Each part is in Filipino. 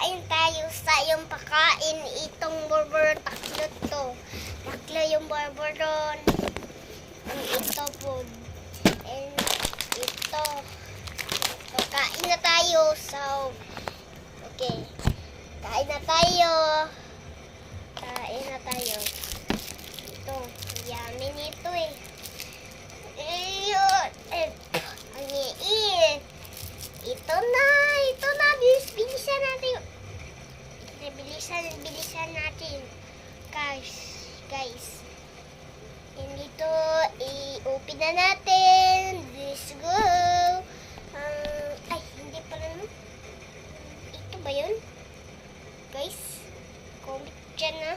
kain tayo sa yung pakain. Itong burger, tatlo to. Tatlo yung burger doon. And ito po. And ito. Kain na tayo. So, okay. Kain na tayo. Kain na tayo. Ito. Yummy nito eh. Ayun. Ang iit. Ito na. Bilisan natin. Bilisan natin. Guys. And dito, i-open na natin. Let's go. Ay, hindi pala no. Ito ba yun? Guys, comic dyan na.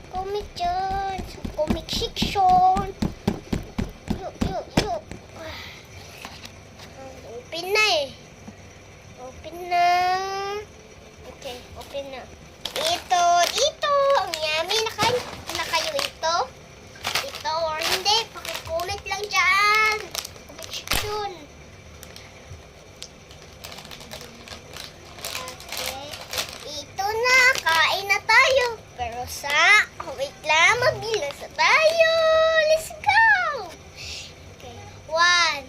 Comic dyan. Comic section. Yo. Open na eh. Open na. Okay, open na. Ito. Ang yummy. Na kayo ito? Ito or hindi? Pakicomment lang dyan. Comment section. Okay. Ito na. Kain na tayo. Pero wait lang. Magbilas na tayo. Let's go. Okay. 1,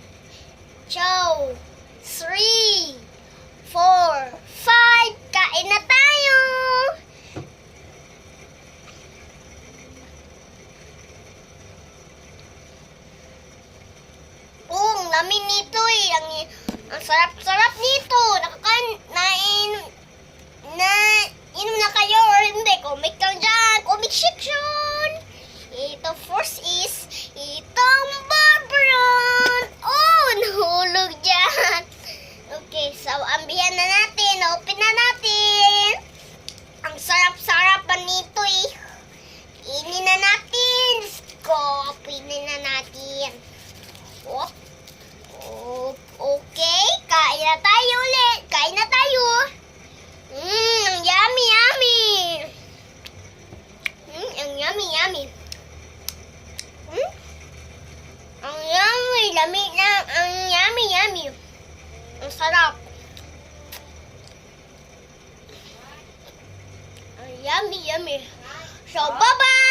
2, 3, 4, 5. Kain na tayo. Ang lami nito eh. Ang sarap-sarap nito. Inom na kayo or hindi. Comic lang dyan. Comic section. Ito first is itong barbaron. Oh, nahulog dyan. Okay, so ambihan na natin. Open na natin. Ang sarap-sarap pa nito eh. Inin na natin. Let's go. Pinin na natin. Oh. Okay, kain na tayo ulit. Kain na tayo. Ang yummy. Ang yummy. Ang yummy. Lamig na. Ang yummy. Ang sarap. Ang yummy. So, bye-bye.